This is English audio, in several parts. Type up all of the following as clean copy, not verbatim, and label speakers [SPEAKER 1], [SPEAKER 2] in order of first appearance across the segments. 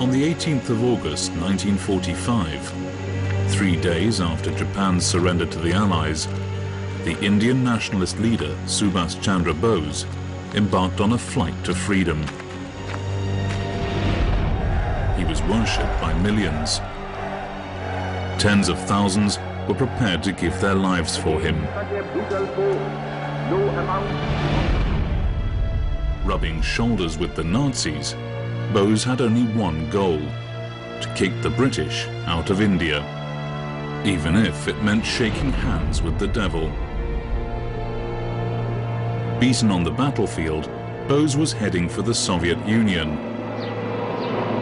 [SPEAKER 1] On the 18th of August 1945, 3 days after Japan surrendered to the Allies, the Indian nationalist leader Subhash Chandra Bose embarked on a flight to freedom. He was worshipped by millions. Tens of thousands were prepared to give their lives for him. Rubbing shoulders with the Nazis, Bose had only one goal: to kick the British out of India, even if it meant shaking hands with the devil. Beaten on the battlefield, Bose was heading for the Soviet Union.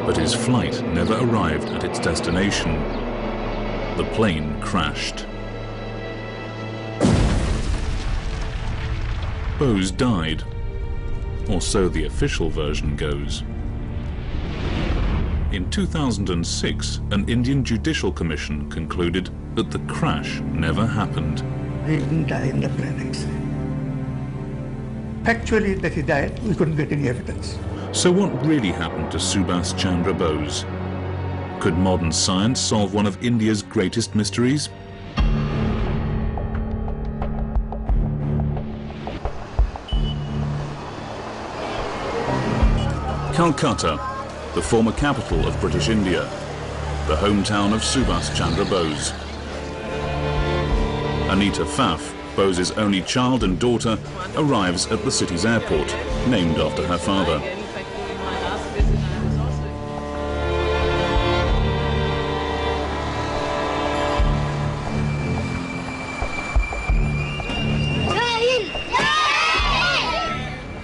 [SPEAKER 1] But his flight never arrived at its destination. The plane crashed. Bose died, or so the official version goes. In 2006, an Indian Judicial Commission concluded that the crash never happened.
[SPEAKER 2] He didn't die in the plane accident. Factually, that he died, we couldn't get any evidence.
[SPEAKER 1] So what really happened to Subhash Chandra Bose? Could modern science solve one of India's greatest mysteries? Calcutta, the former capital of British India, the hometown of Subhash Chandra Bose. Anita Pfaff, Bose's only child and daughter, arrives at the city's airport, named after her father.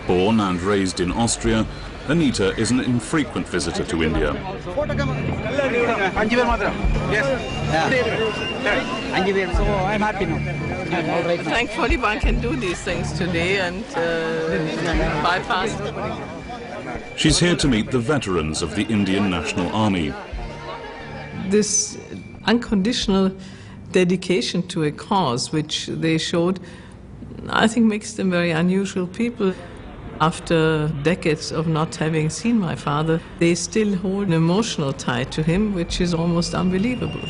[SPEAKER 1] Born and raised in Austria, Anita is an infrequent visitor to India.
[SPEAKER 3] So I'm happy now. I'm all right now.
[SPEAKER 4] Thankfully, one can do these things today and bypass.
[SPEAKER 1] She's here to meet the veterans of the Indian National Army.
[SPEAKER 4] This unconditional dedication to a cause which they showed, I think, makes them very unusual people. After decades of not having seen my father, they still hold an emotional tie to him, which is almost unbelievable.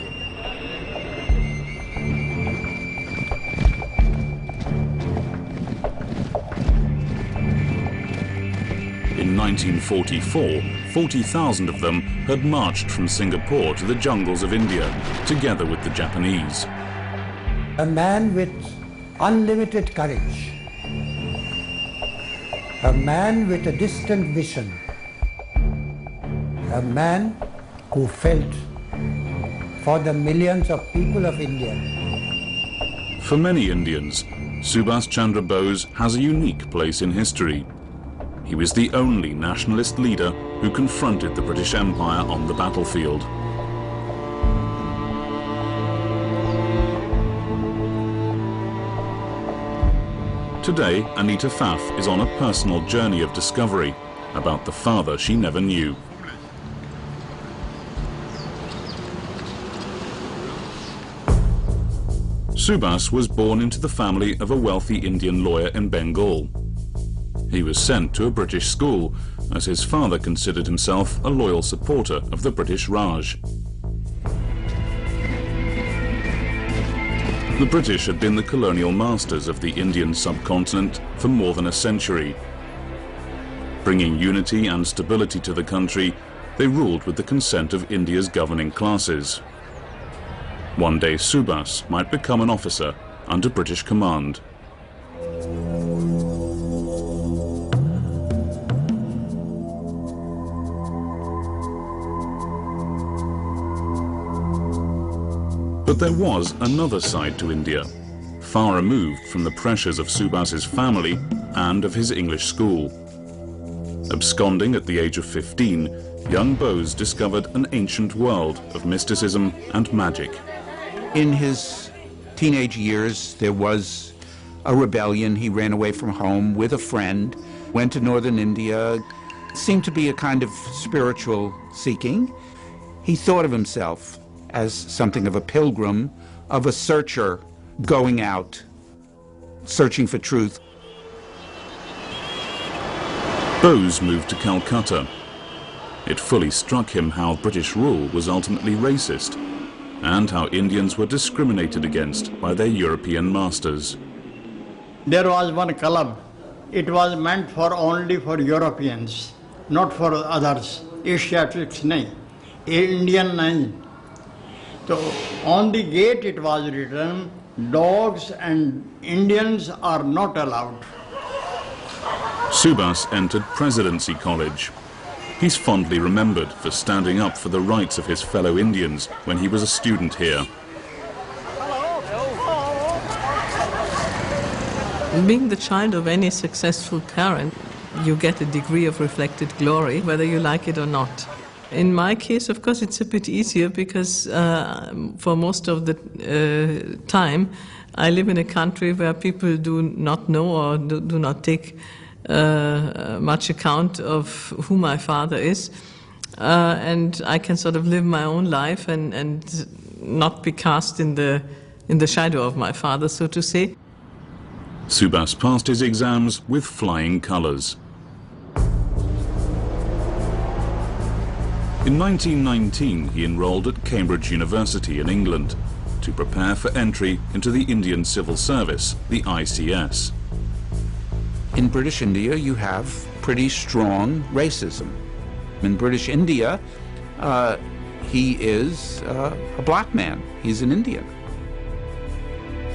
[SPEAKER 1] In 1944, 40,000 of them had marched from Singapore to the jungles of India, together with the Japanese.
[SPEAKER 2] A man with unlimited courage. A man with a distant vision. A man who felt for the millions of people of India.
[SPEAKER 1] For many Indians, Subhash Chandra Bose has a unique place in history. He was the only nationalist leader who confronted the British Empire on the battlefield. Today, Anita Pfaff is on a personal journey of discovery about the father she never knew. Subhash was born into the family of a wealthy Indian lawyer in Bengal. He was sent to a British school, as his father considered himself a loyal supporter of the British Raj. The British had been the colonial masters of the Indian subcontinent for more than a century. Bringing unity and stability to the country, they ruled with the consent of India's governing classes. One day Subhash might become an officer under British command. But there was another side to India, far removed from the pressures of Subhash's family and of his English school. Absconding at the age of 15, young Bose discovered an ancient world of mysticism and magic.
[SPEAKER 5] In his teenage years, there was a rebellion. He ran away from home with a friend, went to northern India. Seemed to be a kind of spiritual seeking. He thought of himself as something of a pilgrim, of a searcher going out, searching for truth.
[SPEAKER 1] Bose moved to Calcutta. It fully struck him how British rule was ultimately racist and how Indians were discriminated against by their European masters.
[SPEAKER 6] There was one club. It was meant for only for Europeans, not for others. Asiatics nahi, Indian nahi. So on the gate it was written, dogs and Indians are not allowed.
[SPEAKER 1] Subhash entered Presidency College. He's fondly remembered for standing up for the rights of his fellow Indians when he was a student here.
[SPEAKER 4] Being the child of any successful parent, you get a degree of reflected glory, whether you like it or not. In my case, of course, it's a bit easier because for most of the time, I live in a country where people do not know or do not take much account of who my father is. And I can sort of live my own life and not be cast in the shadow of my father, so to say.
[SPEAKER 1] Subhash passed his exams with flying colours. In 1919, he enrolled at Cambridge University in England to prepare for entry into the Indian Civil Service, the ICS.
[SPEAKER 5] In British India, you have pretty strong racism. In British India, he is a black man. He's an Indian.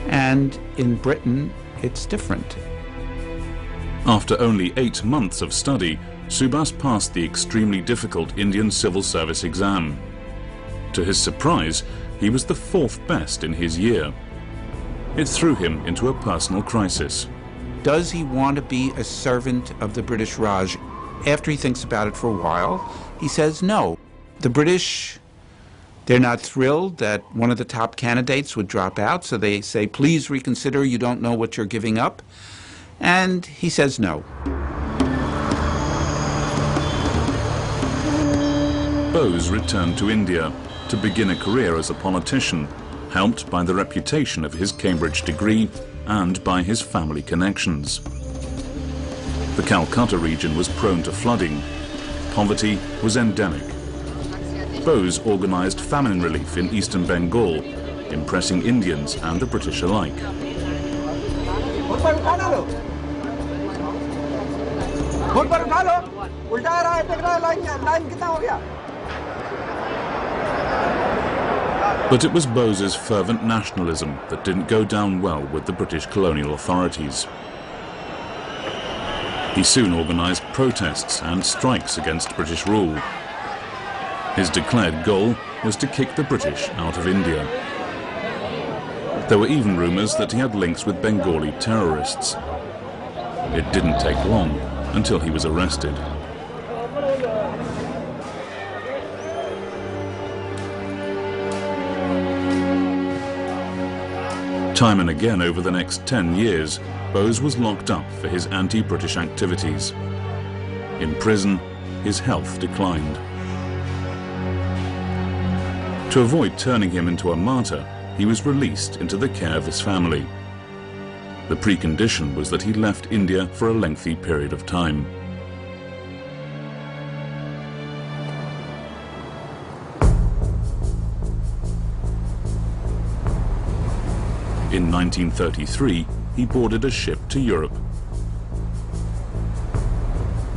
[SPEAKER 5] And in Britain, it's different.
[SPEAKER 1] After only 8 months of study, Subhash passed the extremely difficult Indian Civil Service exam. To his surprise, he was the 4th best in his year. It threw him into a personal crisis.
[SPEAKER 5] Does he want to be a servant of the British Raj? After he thinks about it for a while, he says no. The British, they're not thrilled that one of the top candidates would drop out, so they say, please reconsider, you don't know what you're giving up. And he says no.
[SPEAKER 1] Bose returned to India to begin a career as a politician, helped by the reputation of his Cambridge degree and by his family connections. The Calcutta region was prone to flooding. Poverty was endemic. Bose organised famine relief in eastern Bengal, impressing Indians and the British alike. But it was Bose's fervent nationalism that didn't go down well with the British colonial authorities. He soon organised protests and strikes against British rule. His declared goal was to kick the British out of India. There were even rumours that he had links with Bengali terrorists. It didn't take long until he was arrested. Time and again over the next 10 years, Bose was locked up for his anti-British activities. In prison, his health declined. To avoid turning him into a martyr, he was released into the care of his family. The precondition was that he left India for a lengthy period of time. In 1933, he boarded a ship to Europe.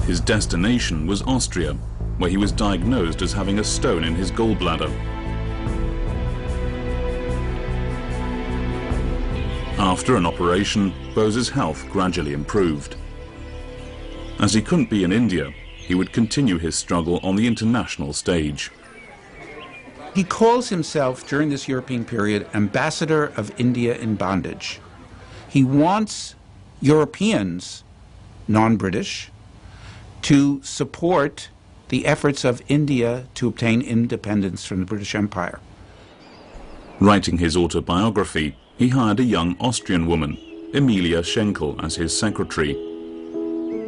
[SPEAKER 1] His destination was Austria, where he was diagnosed as having a stone in his gallbladder. After an operation, Bose's health gradually improved. As he couldn't be in India, he would continue his struggle on the international stage.
[SPEAKER 5] He calls himself, during this European period, Ambassador of India in Bondage. He wants Europeans, non-British, to support the efforts of India to obtain independence from the British Empire.
[SPEAKER 1] Writing his autobiography, he hired a young Austrian woman, Emilia Schenkel, as his secretary.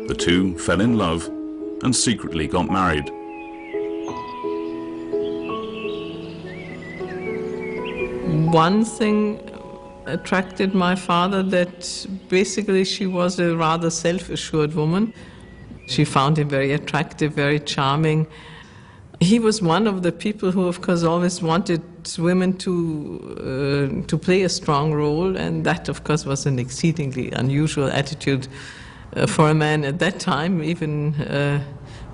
[SPEAKER 1] The two fell in love and secretly got married.
[SPEAKER 4] One thing attracted my father, that basically she was a rather self-assured woman. She found him very attractive, very charming. He was one of the people who, of course, always wanted women to play a strong role, and that, of course, was an exceedingly unusual attitude for a man at that time, even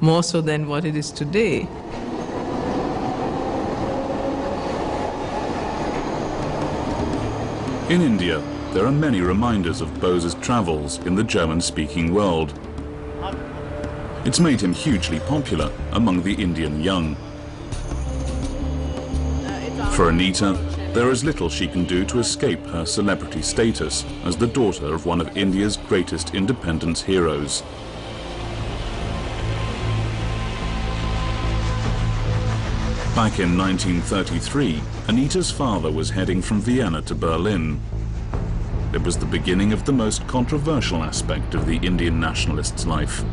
[SPEAKER 4] more so than what it is today.
[SPEAKER 1] In India, there are many reminders of Bose's travels in the German-speaking world. It's made him hugely popular among the Indian young. For Anita, there is little she can do to escape her celebrity status as the daughter of one of India's greatest independence heroes. Back in 1933, Anita's father was heading from Vienna to Berlin. It was the beginning of the most controversial aspect of the Indian nationalists' life.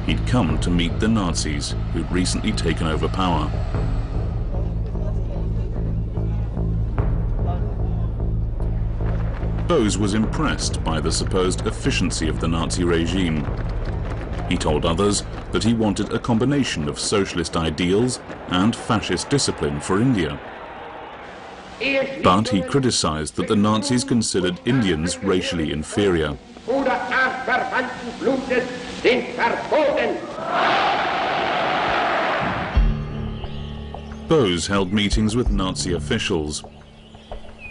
[SPEAKER 1] He'd come to meet the Nazis who'd recently taken over power. Bose was impressed by the supposed efficiency of the Nazi regime. He told others that he wanted a combination of socialist ideals and fascist discipline for India. But he criticized that the Nazis considered Indians racially inferior. Bose held meetings with Nazi officials.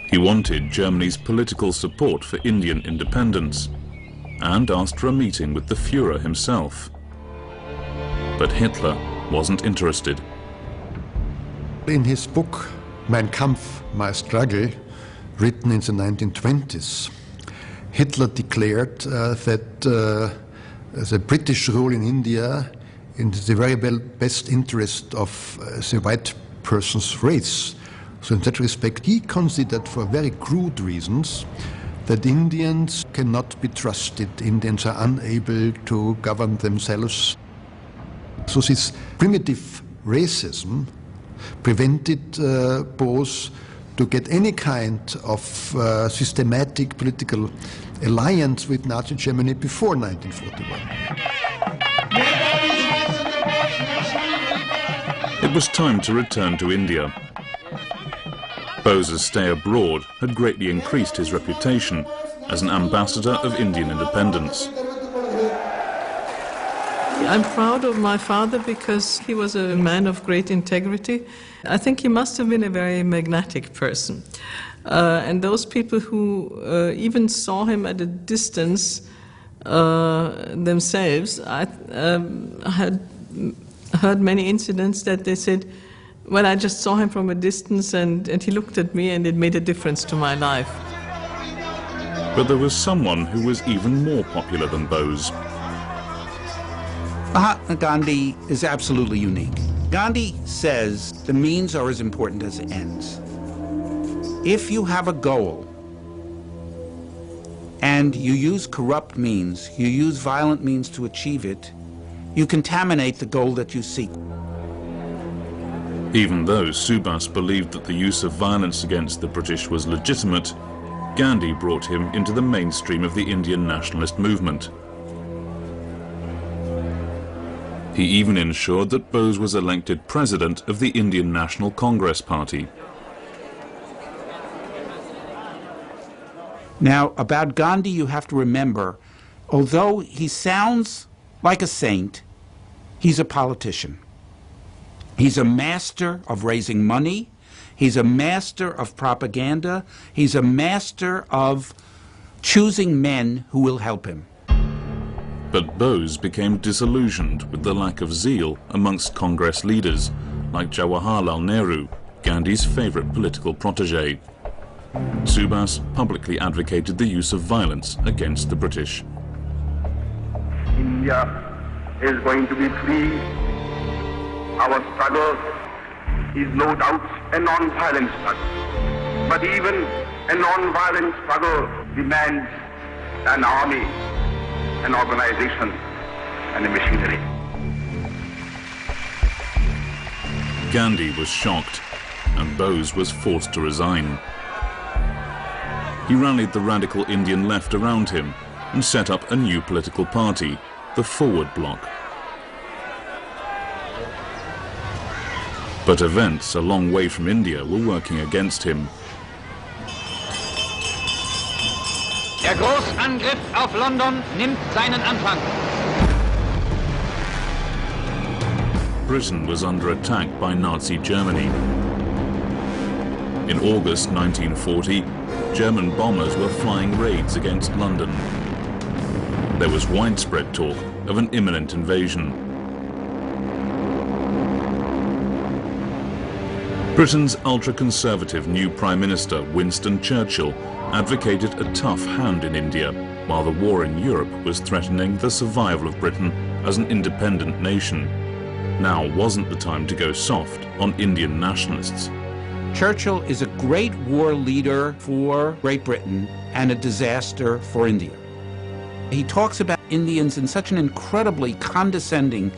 [SPEAKER 1] He wanted Germany's political support for Indian independence and asked for a meeting with the Führer himself. But Hitler wasn't interested.
[SPEAKER 7] In his book, Mein Kampf, My Struggle, written in the 1920s, Hitler declared that the British rule in India in the very best interest of the white person's race. So in that respect, he considered for very crude reasons that Indians cannot be trusted. Indians are unable to govern themselves. So this primitive racism prevented Bose to get any kind of systematic political alliance with Nazi Germany before 1941.
[SPEAKER 1] It was time to return to India. Bose's stay abroad had greatly increased his reputation as an ambassador of Indian independence.
[SPEAKER 4] I'm proud of my father because he was a man of great integrity. I think he must have been a very magnetic person. And those people who even saw him at a distance themselves, I had heard many incidents that they said, well, I just saw him from a distance and he looked at me and it made a difference to my life.
[SPEAKER 1] But there was someone who was even more popular than Bose.
[SPEAKER 5] Mahatma Gandhi is absolutely unique. Gandhi says the means are as important as the ends. If you have a goal and you use corrupt means, you use violent means to achieve it, you contaminate the goal that you seek.
[SPEAKER 1] Even though Subhash believed that the use of violence against the British was legitimate, Gandhi brought him into the mainstream of the Indian nationalist movement. He even ensured that Bose was elected president of the Indian National Congress Party.
[SPEAKER 5] Now, about Gandhi, you have to remember, although he sounds like a saint, he's a politician. He's a master of raising money. He's a master of propaganda. He's a master of choosing men who will help him.
[SPEAKER 1] But Bose became disillusioned with the lack of zeal amongst Congress leaders, like Jawaharlal Nehru, Gandhi's favorite political protege. Subhash publicly advocated the use of violence against the British.
[SPEAKER 8] India is going to be free. Our struggle is no doubt a non-violent struggle. But even a non-violent struggle demands an army, an organization, and a machinery.
[SPEAKER 1] Gandhi was shocked, and Bose was forced to resign. He rallied the radical Indian left around him and set up a new political party, the Forward Bloc. But events a long way from India were working against him.
[SPEAKER 3] Der Großangriff auf London nimmt seinen Anfang.
[SPEAKER 1] Britain was under attack by Nazi Germany. In August 1940, German bombers were flying raids against London. There was widespread talk of an imminent invasion. Britain's ultra-conservative new Prime Minister, Winston Churchill, advocated a tough hand in India, while the war in Europe was threatening the survival of Britain as an independent nation. Now wasn't the time to go soft on Indian nationalists.
[SPEAKER 5] Churchill is a great war leader for Great Britain and a disaster for India. He talks about Indians in such an incredibly condescending,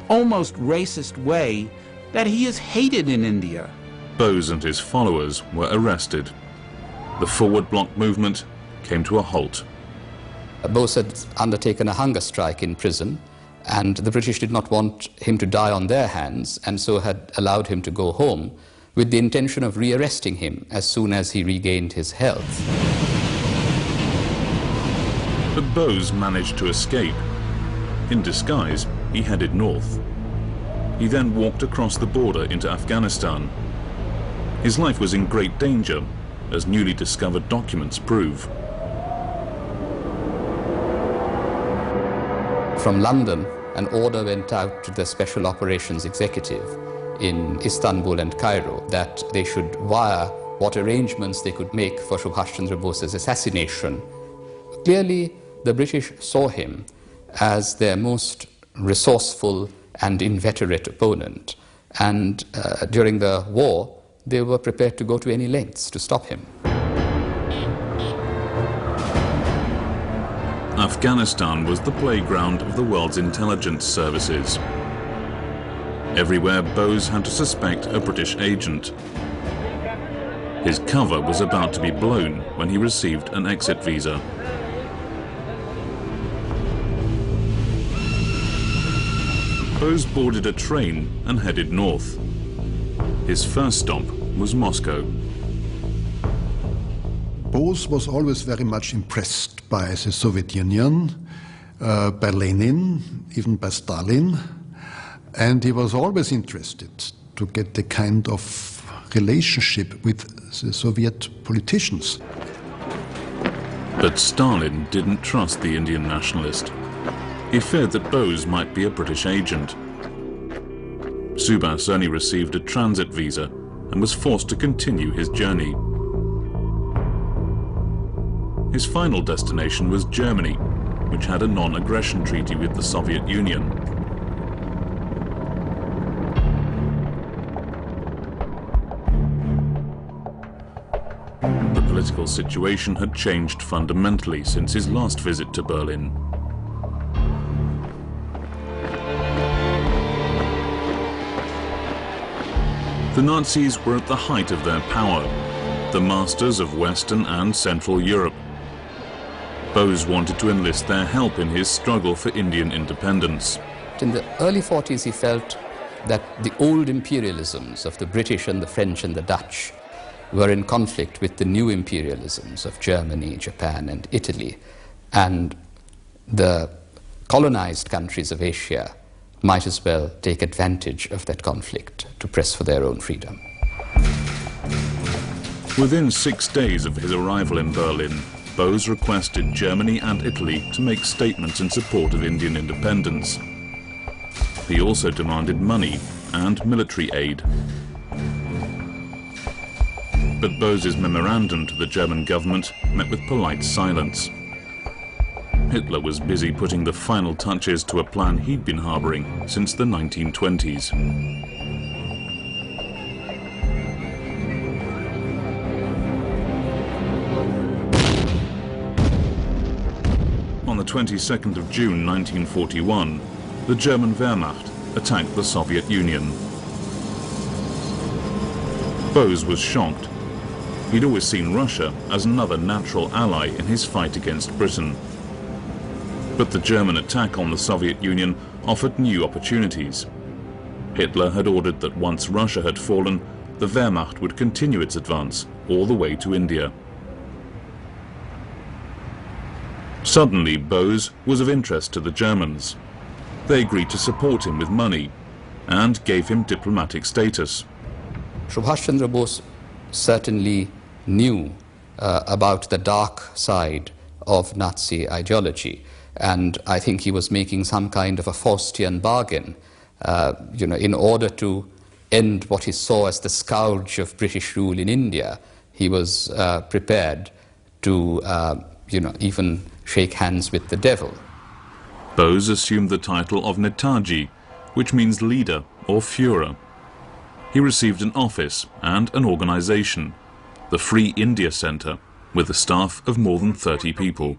[SPEAKER 5] almost racist way that he is hated in India.
[SPEAKER 1] Bose and his followers were arrested. The forward bloc movement came to a halt.
[SPEAKER 9] Bose had undertaken a hunger strike in prison, and the British did not want him to die on their hands, and so had allowed him to go home with the intention of rearresting him as soon as he regained his health.
[SPEAKER 1] But Bose managed to escape. In disguise, he headed north. He then walked across the border into Afghanistan. His life was in great danger, as newly discovered documents prove.
[SPEAKER 9] From London, an order went out to the Special Operations Executive in Istanbul and Cairo that they should wire what arrangements they could make for Subhash Chandra Bose's assassination. Clearly, the British saw him as their most resourceful and inveterate opponent, and during the war, they were prepared to go to any lengths to stop him.
[SPEAKER 1] Afghanistan was the playground of the world's intelligence services. Everywhere, Bose had to suspect a British agent. His cover was about to be blown when he received an exit visa. Bose boarded a train and headed north. His first stop was Moscow.
[SPEAKER 7] Bose was always very much impressed by the Soviet Union, by Lenin, even by Stalin, and he was always interested to get the kind of relationship with the Soviet politicians.
[SPEAKER 1] But Stalin didn't trust the Indian nationalist. He feared that Bose might be a British agent. Subhash only received a transit visa and was forced to continue his journey. His final destination was Germany, which had a non-aggression treaty with the Soviet Union. The political situation had changed fundamentally since his last visit to Berlin. The Nazis were at the height of their power, the masters of Western and Central Europe. Bose wanted to enlist their help in his struggle for Indian independence.
[SPEAKER 9] In the early 40s, he felt that the old imperialisms of the British and the French and the Dutch were in conflict with the new imperialisms of Germany, Japan, and Italy. And the colonized countries of Asia might as well take advantage of that conflict to press for their own freedom.
[SPEAKER 1] Within 6 days of his arrival in Berlin, Bose requested Germany and Italy to make statements in support of Indian independence. He also demanded money and military aid. But Bose's memorandum to the German government met with polite silence. Hitler was busy putting the final touches to a plan he'd been harboring since the 1920s. On the 22nd of June 1941, the German Wehrmacht attacked the Soviet Union. Bose was shocked. He'd always seen Russia as another natural ally in his fight against Britain. But the German attack on the Soviet Union offered new opportunities. Hitler had ordered that once Russia had fallen, the Wehrmacht would continue its advance all the way to India. Suddenly, Bose was of interest to the Germans. They agreed to support him with money and gave him diplomatic status.
[SPEAKER 9] Subhash Chandra Bose certainly knew about the dark side of Nazi ideology, and I think he was making some kind of a Faustian bargain, in order to end what he saw as the scourge of British rule in India. He was prepared to, even shake hands with the devil.
[SPEAKER 1] Bose assumed the title of Netaji, which means leader or Führer. He received an office and an organization, the Free India Centre, with a staff of more than 30 people.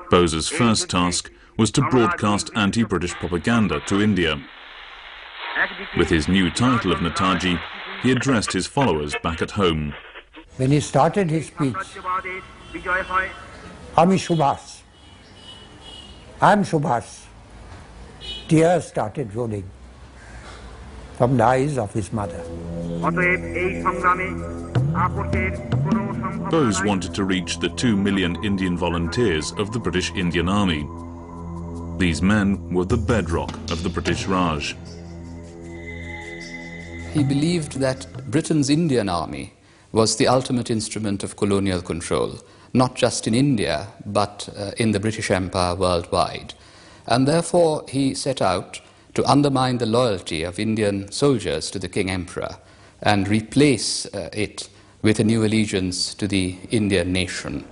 [SPEAKER 1] Bose's first task was to broadcast anti-British propaganda to India. With his new title of Netaji, he addressed his followers back at home.
[SPEAKER 2] When he started his speech, Ami Subhash, I'm Subhash. Tears started rolling from the eyes of his mother.
[SPEAKER 1] Bose wanted to reach the 2 million Indian volunteers of the British Indian Army. These men were the bedrock of the British Raj.
[SPEAKER 9] He believed that Britain's Indian Army was the ultimate instrument of colonial control, not just in India, but in the British Empire worldwide. And therefore he set out to undermine the loyalty of Indian soldiers to the King Emperor and replace it with a new allegiance to the Indian nation.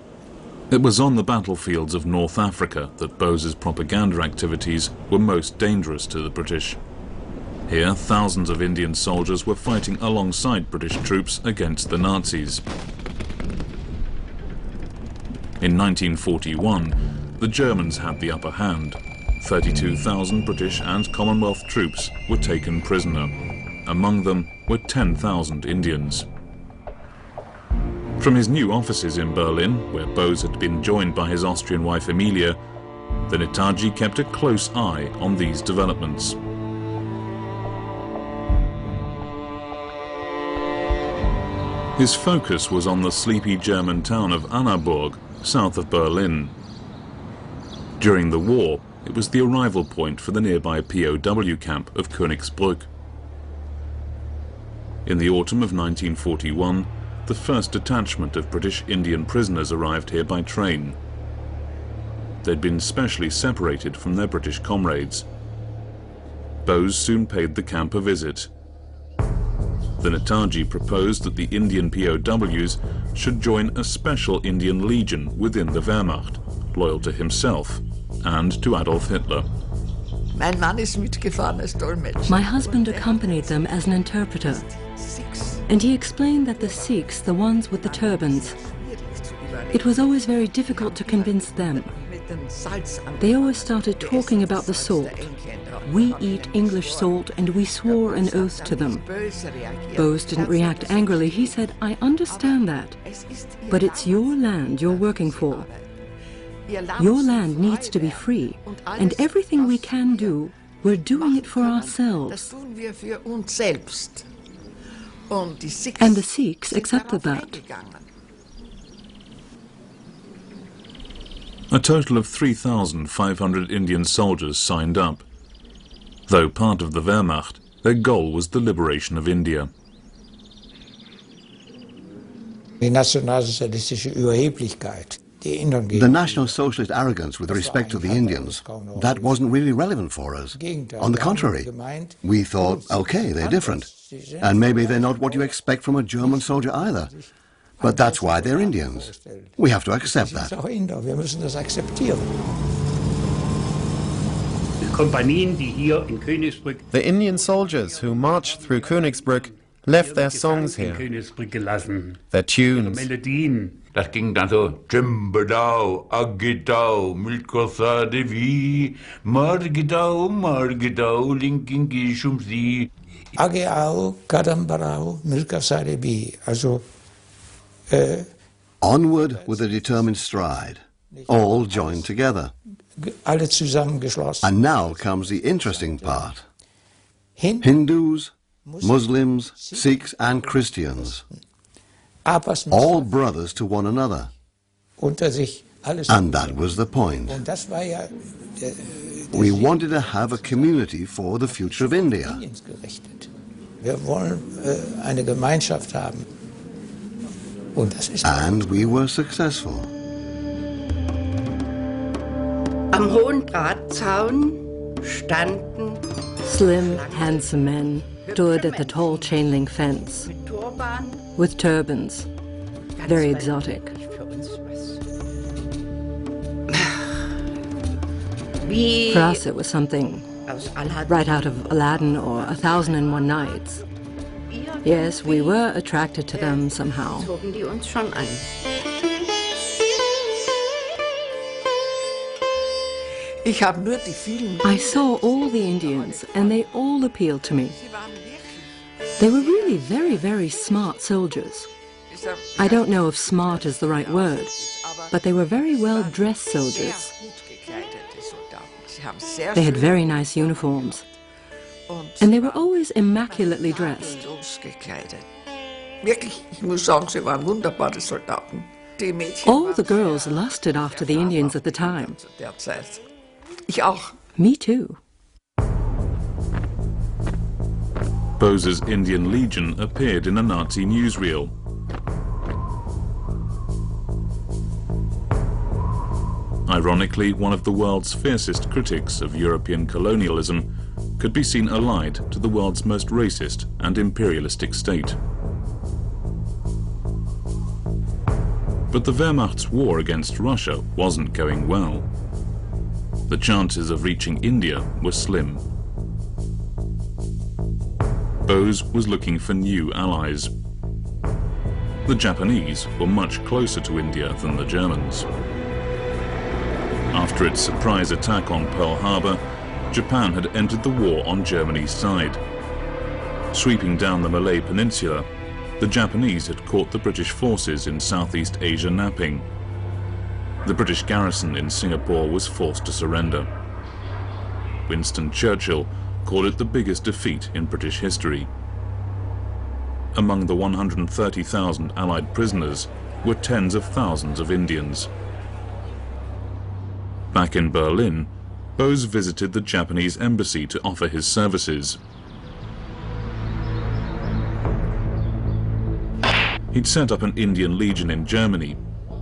[SPEAKER 1] It was on the battlefields of North Africa that Bose's propaganda activities were most dangerous to the British. Here, thousands of Indian soldiers were fighting alongside British troops against the Nazis. In 1941, the Germans had the upper hand. 32,000 British and Commonwealth troops were taken prisoner. Among them were 10,000 Indians. From his new offices in Berlin, where Bose had been joined by his Austrian wife Emilia, the Netaji kept a close eye on these developments. His focus was on the sleepy German town of Annaburg, south of Berlin. During the war, it was the arrival point for the nearby POW camp of Königsbrück. In the autumn of 1941, the first detachment of British Indian prisoners arrived here by train. They'd been specially separated from their British comrades. Bose soon paid the camp a visit. The Netaji proposed that the Indian POWs should join a special Indian legion within the Wehrmacht, loyal to himself and to Adolf Hitler.
[SPEAKER 10] My husband accompanied them as an interpreter, and he explained that the Sikhs, the ones with the turbans, it was always very difficult to convince them. They always started talking about the salt. We eat English salt, and we swore an oath to them. Bose didn't react angrily. He said, I understand that, but it's your land you're working for. Your land needs to be free, and everything we can do, we're doing it for ourselves. And the Sikhs accepted that.
[SPEAKER 1] A total of 3,500 Indian soldiers signed up. Though part of the Wehrmacht, their goal was the liberation of India.
[SPEAKER 11] The National Socialist arrogance with respect to the Indians, that wasn't really relevant for us. On the contrary, we thought, okay, they're different. And maybe they're not what you expect from a German soldier either. But that's why they're Indians. We have to accept that.
[SPEAKER 12] The Indian soldiers who marched through Königsbrück left their songs here, their tunes.
[SPEAKER 13] Das ging dann so, Jimbadau, Agidau, Milkosa Devi, Margidau, Margidau, Linking Shumsi.
[SPEAKER 11] Ageau, Kadambarau, Milkosa Devi. Also,
[SPEAKER 14] Onward with a determined stride, all joined together.
[SPEAKER 2] alle zusammengeschlossen.
[SPEAKER 11] And now comes the interesting part. Hindus, Muslims, Sikhs and Christians, all brothers to one another. And that was the point. We wanted to have a community for the future of India. And we were successful.
[SPEAKER 14] Am hohen Drahtzaun standen
[SPEAKER 10] slim, handsome men stood at the tall chain-link fence with turbans, very exotic. For us, it was something right out of Aladdin or 1001 Nights. Yes, we were attracted to them somehow. I saw all the Indians, and they all appealed to me. They were really very, very smart soldiers. I don't know if smart is the right word, but they were very well-dressed soldiers. They had very nice uniforms, and they were always immaculately dressed. All the girls lusted after the Indians at the time. Me too.
[SPEAKER 1] Bose's Indian Legion appeared in a Nazi newsreel. Ironically, one of the world's fiercest critics of European colonialism could be seen allied to the world's most racist and imperialistic state. But the Wehrmacht's war against Russia wasn't going well. The chances of reaching India were slim. Bose was looking for new allies. The Japanese were much closer to India than the Germans. After its surprise attack on Pearl Harbor, Japan had entered the war on Germany's side. Sweeping down the Malay Peninsula, the Japanese had caught the British forces in Southeast Asia napping. The British garrison in Singapore was forced to surrender. Winston Churchill called it the biggest defeat in British history. Among the 130,000 Allied prisoners were tens of thousands of Indians. Back in Berlin, Bose visited the Japanese embassy to offer his services. He'd set up an Indian Legion in Germany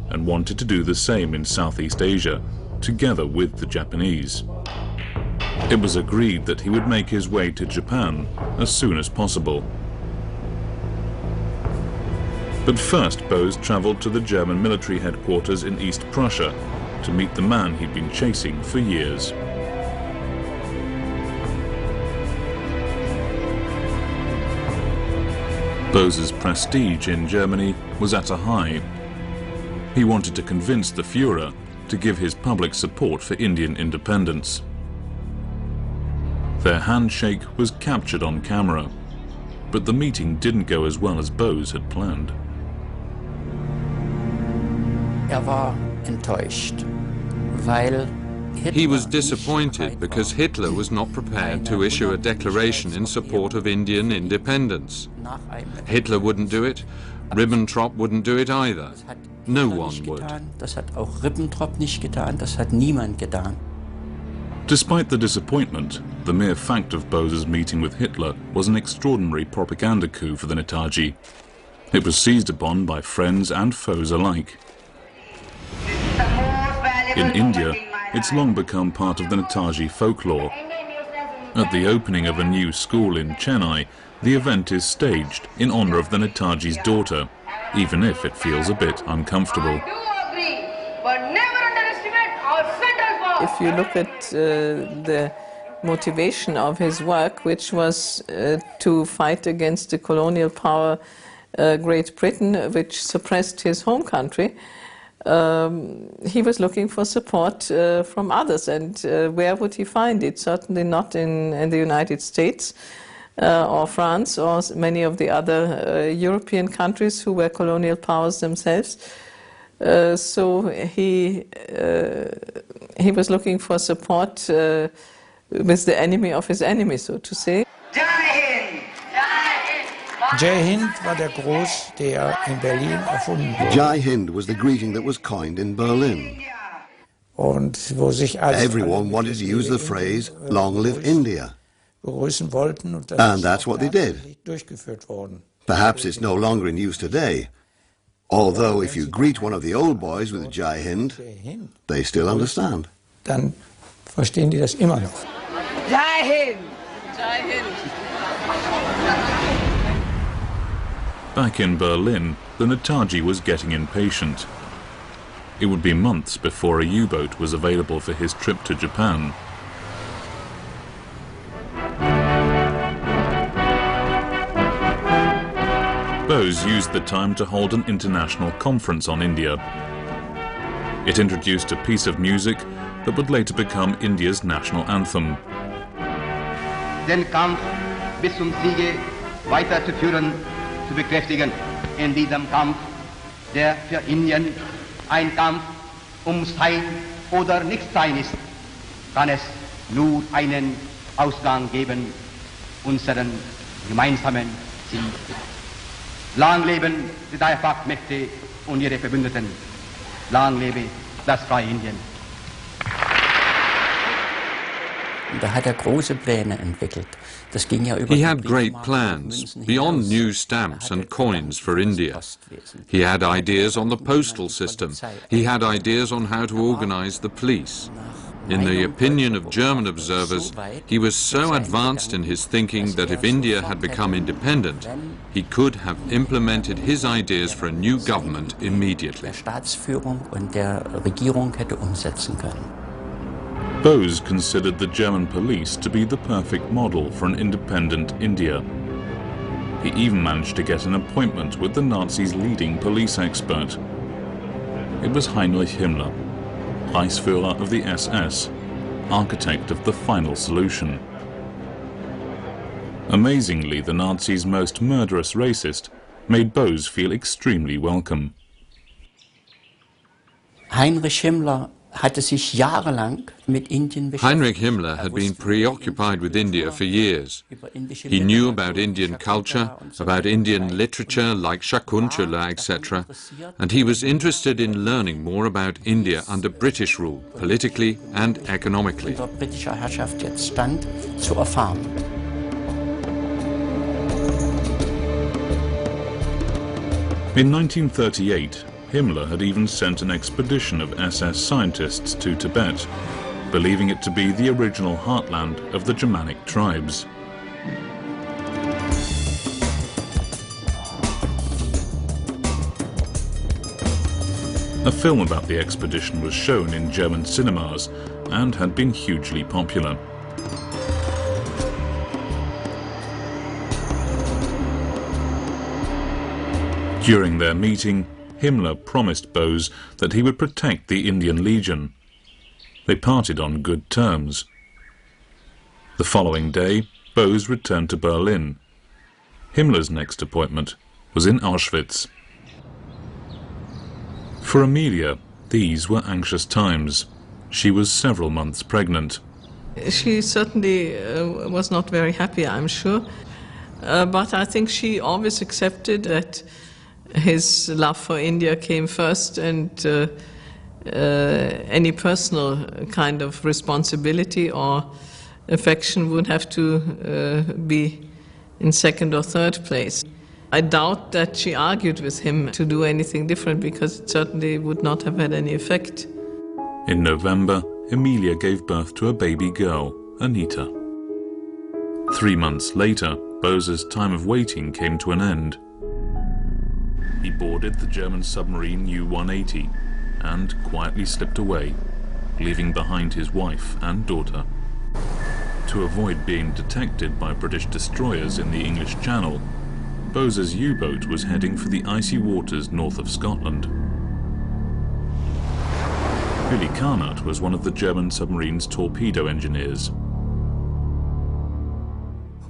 [SPEAKER 1] and wanted to do the same in Southeast Asia, together with the Japanese. It was agreed that he would make his way to Japan as soon as possible. But first, Bose traveled to the German military headquarters in East Prussia to meet the man he'd been chasing for years. Bose's prestige in Germany was at a high. He wanted to convince the Führer to give his public support for Indian independence. Their handshake was captured on camera, but the meeting didn't go as well as Bose had planned.
[SPEAKER 15] He was disappointed because Hitler was not prepared to issue a declaration in support of Indian independence. Hitler wouldn't do it, Ribbentrop wouldn't do it either. No one would.
[SPEAKER 1] Despite the disappointment, the mere fact of Bose's meeting with Hitler was an extraordinary propaganda coup for the Netaji. It was seized upon by friends and foes alike. In India, it's long become part of the Netaji folklore. At the opening of a new school in Chennai, the event is staged in honor of the Netaji's daughter, even if it feels a bit uncomfortable.
[SPEAKER 4] If you look at the motivation of his work, which was to fight against the colonial power Great Britain, which suppressed his home country, he was looking for support from others, and where would he find it? Certainly not in the United States or France or many of the other European countries who were colonial powers themselves. So he He was looking for support with the enemy of his enemy, so to say.
[SPEAKER 2] Jai Hind war der Gruß, der in Berlin erfunden wurde.
[SPEAKER 11] Jai Hind was the greeting that was coined in Berlin.
[SPEAKER 2] Und wo sich alle
[SPEAKER 11] Everyone wanted to use the phrase, "Long live India."
[SPEAKER 2] begrüßen wollten, und das
[SPEAKER 11] And
[SPEAKER 2] ist
[SPEAKER 11] that's
[SPEAKER 2] auch
[SPEAKER 11] what they did.
[SPEAKER 2] tatsächlich durchgeführt worden.
[SPEAKER 11] Perhaps it's no longer in use today. Although if you greet one of the old boys with Jai Hind, they still understand.
[SPEAKER 2] Dann verstehen die das immer noch.
[SPEAKER 14] Jai Hind!
[SPEAKER 4] Jai Hind!
[SPEAKER 1] Back in Berlin, the Netaji was getting impatient. It would be months before a U-boat was available for his trip to Japan. Bose used the time to hold an international conference on India. It introduced a piece of music that would later become India's national anthem.
[SPEAKER 3] Den Kampf bis zum Siege weiterzuführen, zu bekräftigen. In diesem Kampf, der für Indien ein Kampf Sein oder Nichtsein ist, kann es nur einen Ausgang geben, unseren gemeinsamen Sieg. Lang leben die Dreifachmächte und ihre Verbündeten. Lang lebe das freie Indien.
[SPEAKER 16] Da hat große Pläne entwickelt. Das ging ja über
[SPEAKER 15] He had great plans, beyond new stamps and coins for India. He had ideas on the postal system. He had ideas on how to organize the police. In the opinion of German observers, he was so advanced in his thinking that if India had become independent, he could have implemented his ideas for a new government immediately.
[SPEAKER 16] Der Staatsführung und der Regierung hätte umsetzen können.
[SPEAKER 1] Bose considered the German police to be the perfect model for an independent India. He even managed to get an appointment with the Nazis' leading police expert. It was Heinrich Himmler, Reichsführer of the SS, architect of the final solution. Amazingly, the Nazis' most murderous racist made Bose feel extremely welcome.
[SPEAKER 16] Heinrich Himmler hatte sich jahrelang mit Indien beschäftigt.
[SPEAKER 15] Heinrich Himmler had been preoccupied with India for years. He knew about Indian culture, about Indian literature like Shakuntala, etc., and he was interested in learning more about India under British rule, politically and economically.
[SPEAKER 16] Unter britischer Herrschaft jetzt stand, zu erfahren.
[SPEAKER 1] In 1938, Himmler had even sent an expedition of SS scientists to Tibet, believing it to be the original heartland of the Germanic tribes. A film about the expedition was shown in German cinemas and had been hugely popular. During their meeting, Himmler promised Bose that he would protect the Indian Legion. They parted on good terms. The following day, Bose returned to Berlin. Himmler's next appointment was in Auschwitz. For Amelia, these were anxious times. She was several months pregnant.
[SPEAKER 4] She certainly was not very happy, I'm sure. But I think she always accepted that his love for India came first, and any personal kind of responsibility or affection would have to be in second or third place. I doubt that she argued with him to do anything different, because it certainly would not have had any effect.
[SPEAKER 1] In November, Emilia gave birth to a baby girl, Anita. 3 months later, Bose's time of waiting came to an end. He boarded the German submarine U-180 and quietly slipped away, leaving behind his wife and daughter. To avoid being detected by British destroyers in the English Channel, Bose's U-boat was heading for the icy waters north of Scotland. Billy Carnot was one of the German submarine's torpedo engineers.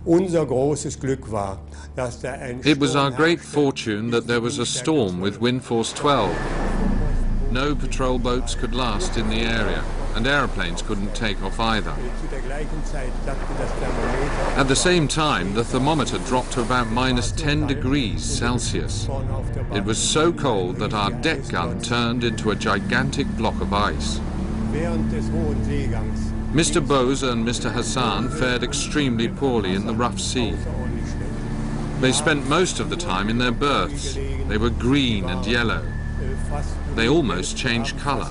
[SPEAKER 15] It was our great fortune that there was a storm with wind force 12. No patrol boats could last in the area, and aeroplanes couldn't take off either. At the same time, the thermometer dropped to about -10 degrees Celsius. It was so cold that our deck gun turned into a gigantic block of ice. Mr. Bose and Mr. Hassan fared extremely poorly in the rough sea. They spent most of the time in their berths. They were green and yellow. They almost changed color.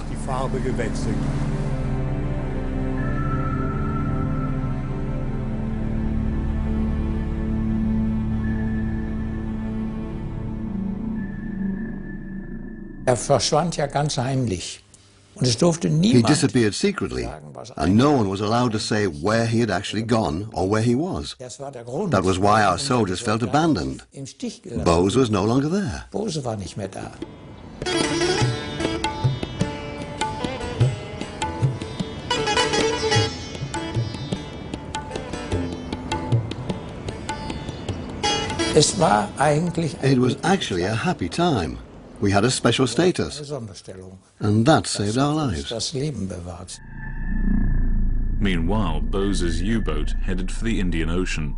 [SPEAKER 2] Verschwand ja ganz heimlich. Und es durfte
[SPEAKER 11] He
[SPEAKER 2] niemand
[SPEAKER 11] disappeared secretly, and no one was allowed to say where he had actually gone or where he was. That was why our soldiers felt abandoned. Bose was no longer there.
[SPEAKER 2] Bose war nicht mehr da. Es war eigentlich
[SPEAKER 11] It was actually a happy time. We had a special status, and that saved our lives.
[SPEAKER 2] das Leben bewahrt.
[SPEAKER 1] Meanwhile, Bose's U-boat headed for the Indian Ocean.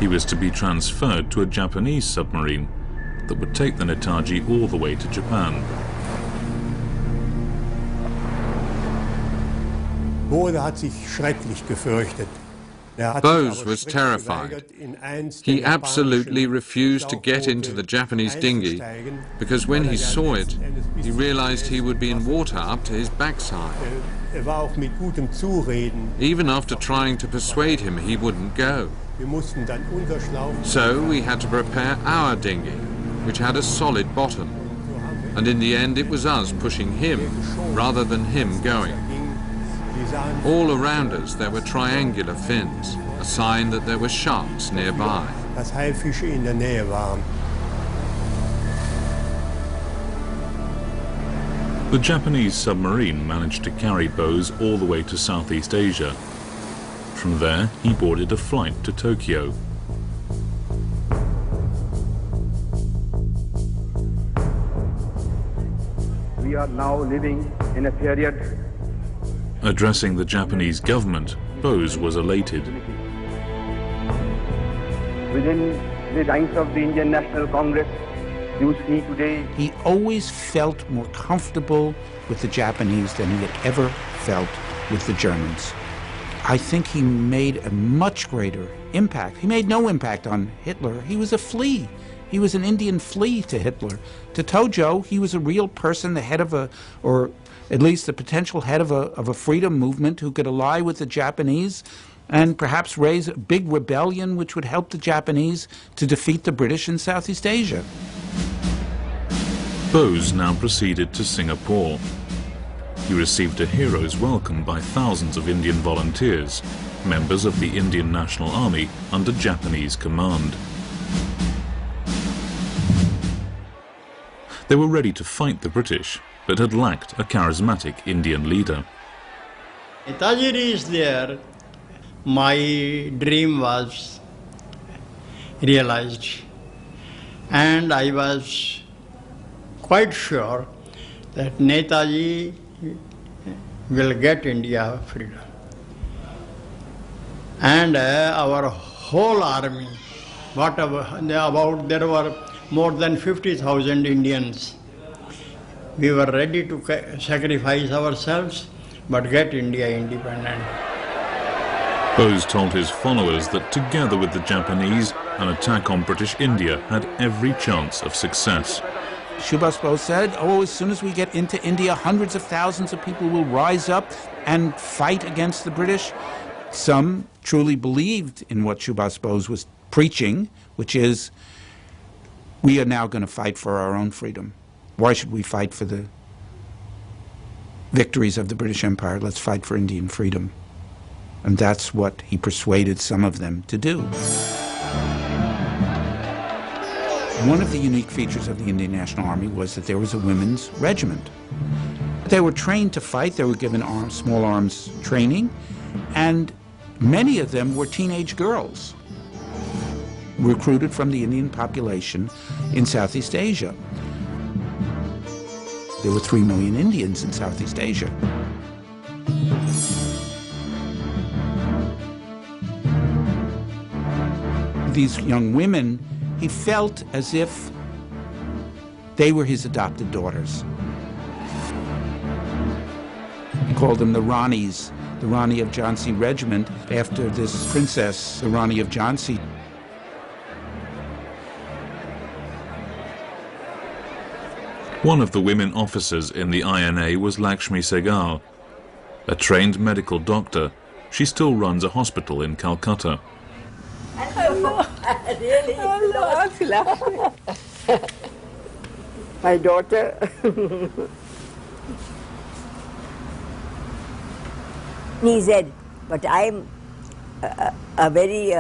[SPEAKER 1] He was to be transferred to a Japanese submarine that would take the Netaji all the way to Japan.
[SPEAKER 17] Bose hat sich schrecklich gefürchtet.
[SPEAKER 15] Bose was terrified. He absolutely refused to get into the Japanese dinghy because when he saw it, he realized he would be in water up to his backside. Even after trying to persuade him, he wouldn't go. So we had to prepare our dinghy, which had a solid bottom. And in the end, it was us pushing him rather than him going. All around us there were triangular fins, a sign that there were sharks nearby.
[SPEAKER 1] The Japanese submarine managed to carry Bose all the way to Southeast Asia. From there, he boarded a flight to Tokyo.
[SPEAKER 8] We are now living in a period.
[SPEAKER 1] Addressing the Japanese government, Bose was elated.
[SPEAKER 8] Within the ranks of the Indian National Congress, you see today.
[SPEAKER 5] He always felt more comfortable with the Japanese than he had ever felt with the Germans. I think he made a much greater impact. He made no impact on Hitler. He was a flea. He was an Indian flea to Hitler. To Tojo, he was a real person, the head of a, or at least the potential head of a freedom movement who could ally with the Japanese and perhaps raise a big rebellion which would help the Japanese to defeat the British in Southeast Asia.
[SPEAKER 1] Bose now proceeded to Singapore. He received a hero's welcome by thousands of Indian volunteers, members of the Indian National Army under Japanese command. They were ready to fight the British, but had lacked a charismatic Indian leader.
[SPEAKER 6] Netaji is there. My dream was realized, and I was quite sure that Netaji will get India freedom. And our whole army, there were more than 50,000 Indians. We were ready to sacrifice ourselves, but get India independent.
[SPEAKER 1] Bose told his followers that together with the Japanese, an attack on British India had every chance of success.
[SPEAKER 5] Subhash Bose said, oh, as soon as we get into India, hundreds of thousands of people will rise up and fight against the British. Some truly believed in what Subhash Bose was preaching, which is, we are now going to fight for our own freedom. Why should we fight for the victories of the British Empire? Let's fight for Indian freedom. And that's what he persuaded some of them to do. One of the unique features of the Indian National Army was that there was a women's regiment. They were trained to fight, they were given small arms training, and many of them were teenage girls recruited from the Indian population in Southeast Asia. There were 3 million Indians in Southeast Asia. These young women, he felt as if they were his adopted daughters. He called them the Ranis, the Rani of Jhansi Regiment, after this princess, the Rani of Jhansi.
[SPEAKER 1] One of the women officers in the INA was Lakshmi Sehgal. A trained medical doctor, she still runs a hospital in Calcutta.
[SPEAKER 18] My daughter. He said, but I'm a very,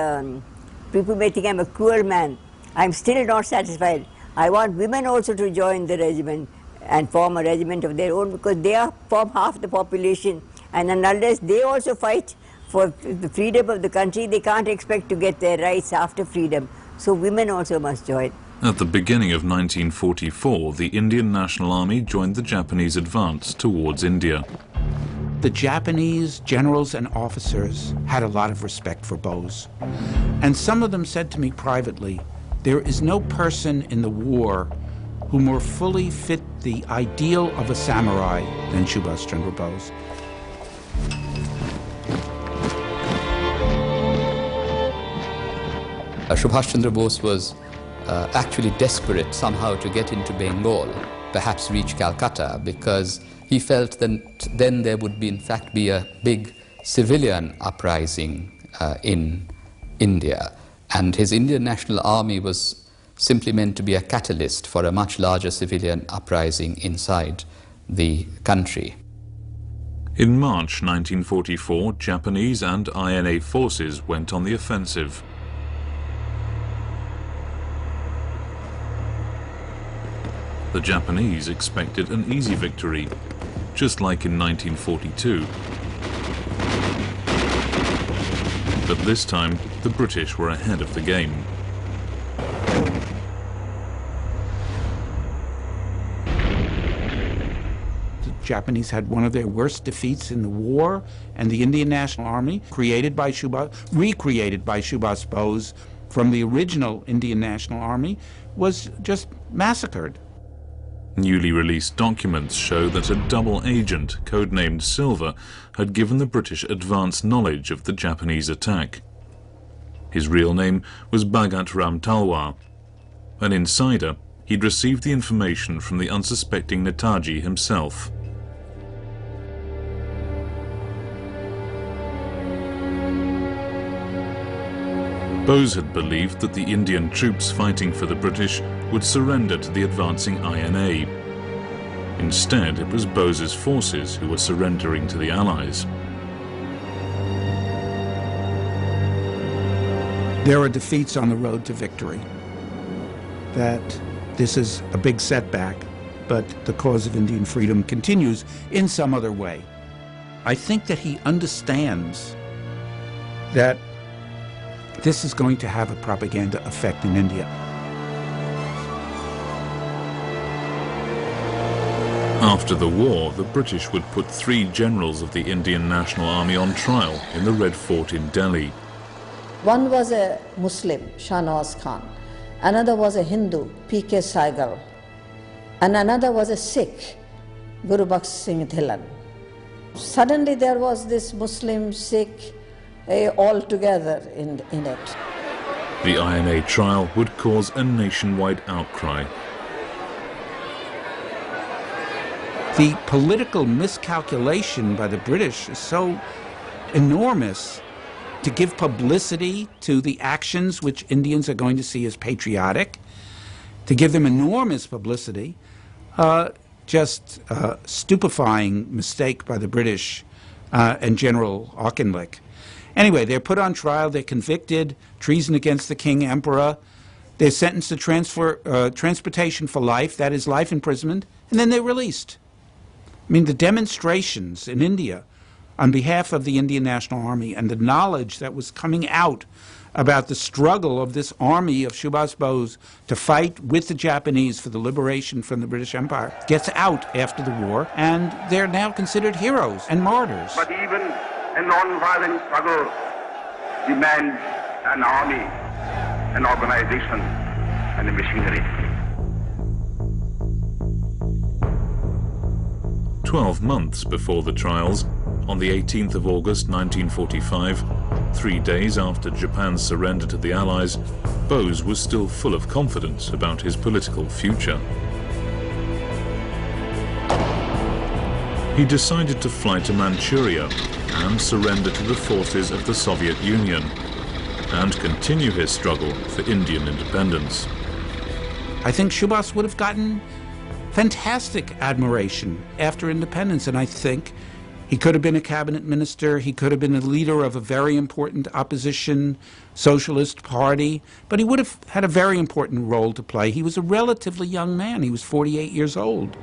[SPEAKER 18] people may think I'm a cruel man. I'm still not satisfied. I want women also to join the regiment and form a regiment of their own, because they form half the population, and unless they also fight for the freedom of the country, they can't expect to get their rights after freedom. So women also must join.
[SPEAKER 1] At the beginning of 1944, the Indian National Army joined the Japanese advance towards India.
[SPEAKER 5] The Japanese generals and officers had a lot of respect for Bose. And some of them said to me privately, there is no person in the war who more fully fit the ideal of a samurai than Subhash Chandra Bose.
[SPEAKER 9] Subhash Chandra Bose was actually desperate somehow to get into Bengal, perhaps reach Calcutta, because he felt that then there would be, in fact, be a big civilian uprising in India. And his Indian National Army was simply meant to be a catalyst for a much larger civilian uprising inside the country.
[SPEAKER 1] In March 1944, Japanese and INA forces went on the offensive. The Japanese expected an easy victory, just like in 1942. But this time, the British were ahead of the game.
[SPEAKER 5] The Japanese had one of their worst defeats in the war, and the Indian National Army, recreated by Subhash Bose from the original Indian National Army, was just massacred.
[SPEAKER 1] Newly released documents show that a double agent, codenamed Silver, had given the British advance knowledge of the Japanese attack. His real name was Bhagat Ram Talwar. An insider, he'd received the information from the unsuspecting Netaji himself. Bose had believed that the Indian troops fighting for the British would surrender to the advancing INA. Instead, it was Bose's forces who were surrendering to the Allies.
[SPEAKER 5] There are defeats on the road to victory. That this is a big setback, but the cause of Indian freedom continues in some other way. I think that he understands that this is going to have a propaganda effect in India.
[SPEAKER 1] After the war, the British would put 3 generals of the Indian National Army on trial in the Red Fort in Delhi.
[SPEAKER 19] One was a Muslim, Shahnawaz Khan. Another was a Hindu, P.K. Saigal. And another was a Sikh, Guru Baksh Singh Dhillon. Suddenly there was this Muslim, Sikh, all together in it.
[SPEAKER 1] The INA trial would cause a nationwide outcry.
[SPEAKER 5] The political miscalculation by the British is so enormous to give publicity to the actions which Indians are going to see as patriotic, to give them enormous publicity, just a stupefying mistake by the British and General Auchinleck. Anyway, they're put on trial, they're convicted, treason against the King Emperor, they're sentenced to transportation for life, that is life imprisonment, and then they're released. I mean, the demonstrations in India on behalf of the Indian National Army and the knowledge that was coming out about the struggle of this army of Subhash Bose to fight with the Japanese for the liberation from the British Empire, gets out after the war, and they're now considered heroes and martyrs.
[SPEAKER 8] But even a non-violent struggle demands an army, an organization, and a machinery.
[SPEAKER 1] 12 months before the trials, on the 18th of August 1945, 3 days after Japan's surrender to the Allies, Bose was still full of confidence about his political future. He decided to fly to Manchuria and surrender to the forces of the Soviet Union and continue his struggle for Indian independence.
[SPEAKER 5] I think Subhash would have gotten fantastic admiration after independence, and I think he could have been a cabinet minister, he could have been a leader of a very important opposition socialist party, but he would have had a very important role to play. He was a relatively young man, he was 48 years old.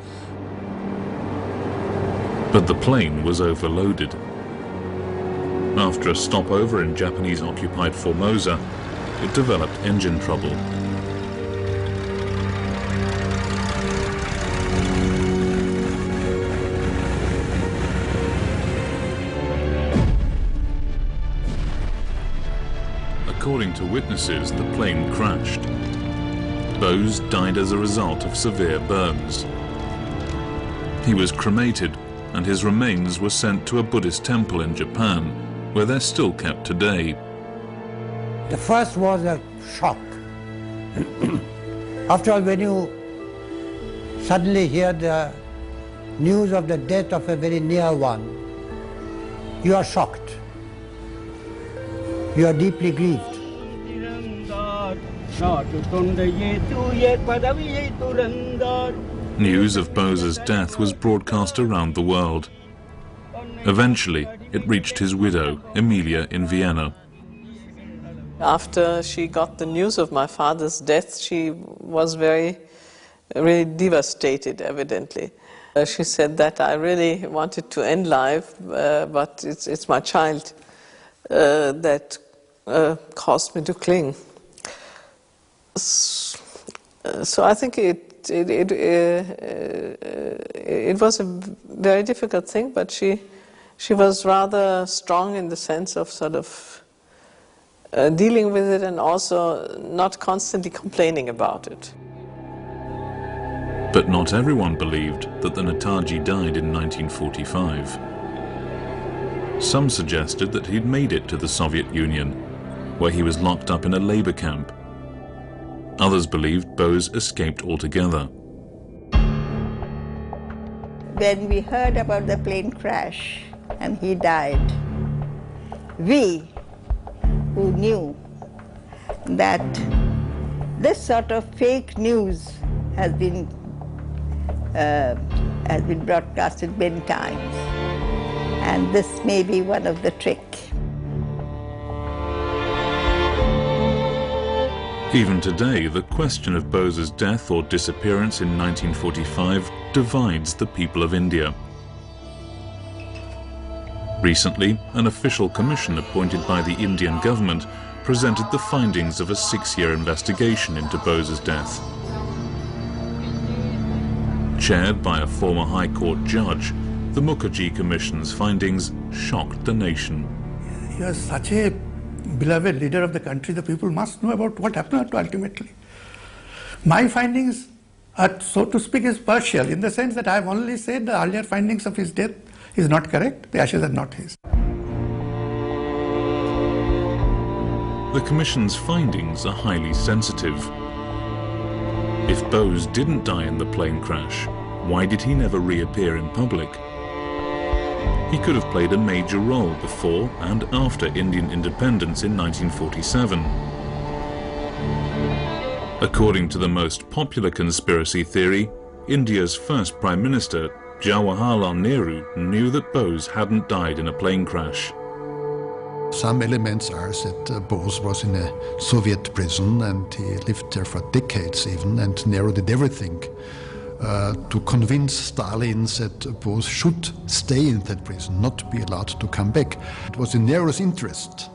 [SPEAKER 1] But the plane was overloaded. After a stopover in Japanese-occupied Formosa, it developed engine trouble. According to witnesses, the plane crashed. Bose died as a result of severe burns. He was cremated, and his remains were sent to a Buddhist temple in Japan, where they're still kept today.
[SPEAKER 2] The first was a shock. After all, when you suddenly hear the news of the death of a very near one, you are shocked. You are deeply grieved.
[SPEAKER 1] News of Bose's death was broadcast around the world. Eventually, it reached his widow, Emilia, in Vienna.
[SPEAKER 4] After she got the news of my father's death, she was really devastated, evidently. She said that I really wanted to end life, but it's my child that caused me to cling. So I think it was a very difficult thing, but she was rather strong in the sense of sort of dealing with it and also not constantly complaining about it.
[SPEAKER 1] But not everyone believed that the Netaji died in 1945. Some suggested that he'd made it to the Soviet Union, where he was locked up in a labor camp. Others believed Bose escaped altogether.
[SPEAKER 20] When we heard about the plane crash and he died, we who knew that this sort of fake news has been broadcasted many times, and this may be one of the tricks.
[SPEAKER 1] Even today, the question of Bose's death or disappearance in 1945 divides the people of India. Recently, an official commission appointed by the Indian government presented the findings of a 6-year investigation into Bose's death. Chaired by a former High Court judge, the Mukherjee Commission's findings shocked the nation.
[SPEAKER 17] He was such a beloved leader of the country, the people must know about what happened ultimately. My findings are, so to speak, is partial, in the sense that I have only said the earlier findings of his death is not correct, the ashes are not his.
[SPEAKER 1] The Commission's findings are highly sensitive. If Bose didn't die in the plane crash, why did he never reappear in public? He could have played a major role before and after Indian independence in 1947. According to the most popular conspiracy theory, India's first Prime Minister, Jawaharlal Nehru, knew that Bose hadn't died in a plane crash.
[SPEAKER 7] Some elements are that Bose was in a Soviet prison and he lived there for decades even, and Nehru did everything to convince Stalin that Bose should stay in that prison, not be allowed to come back. It was in Nehru's interest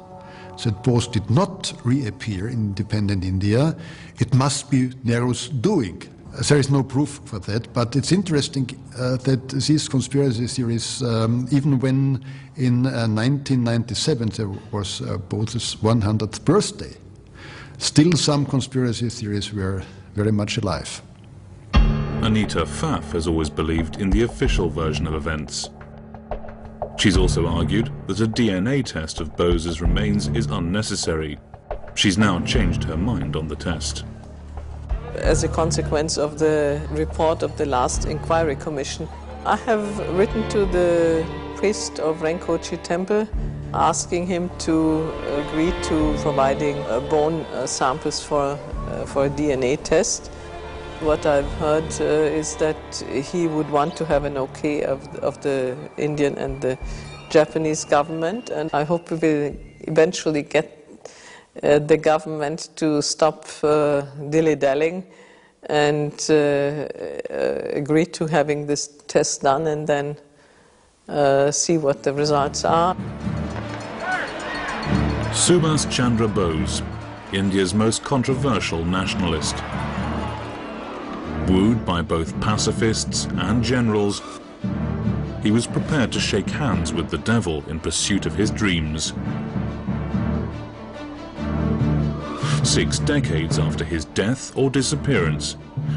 [SPEAKER 7] that Bose did not reappear in independent India, it must be Nehru's doing. There is no proof for that, but it's interesting that these conspiracy theories, even when in 1997 there was Bose's 100th birthday, still some conspiracy theories were very much alive.
[SPEAKER 1] Anita Pfaff has always believed in the official version of events. She's also argued that a DNA test of Bose's remains is unnecessary. She's now changed her mind on the test.
[SPEAKER 4] As a consequence of the report of the last inquiry commission, I have written to the priest of Renkochi temple asking him to agree to providing bone samples for a DNA test. What I've heard is that he would want to have an okay of the Indian and the Japanese government, and I hope we will eventually get the government to stop dilly-dallying and agree to having this test done and then see what the results are.
[SPEAKER 1] Subhash Chandra Bose, India's most controversial nationalist. Wooed by both pacifists and generals, he was prepared to shake hands with the devil in pursuit of his dreams. 6 decades after his death or disappearance,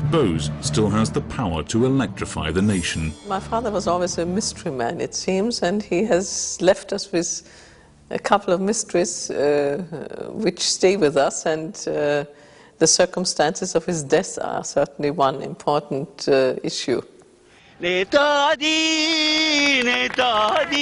[SPEAKER 1] Bose still has the power to electrify the nation.
[SPEAKER 4] My father was always a mystery man, it seems, and he has left us with a couple of mysteries which stay with us, and the circumstances of his death are certainly one important issue.
[SPEAKER 21] Netadi, Netadi.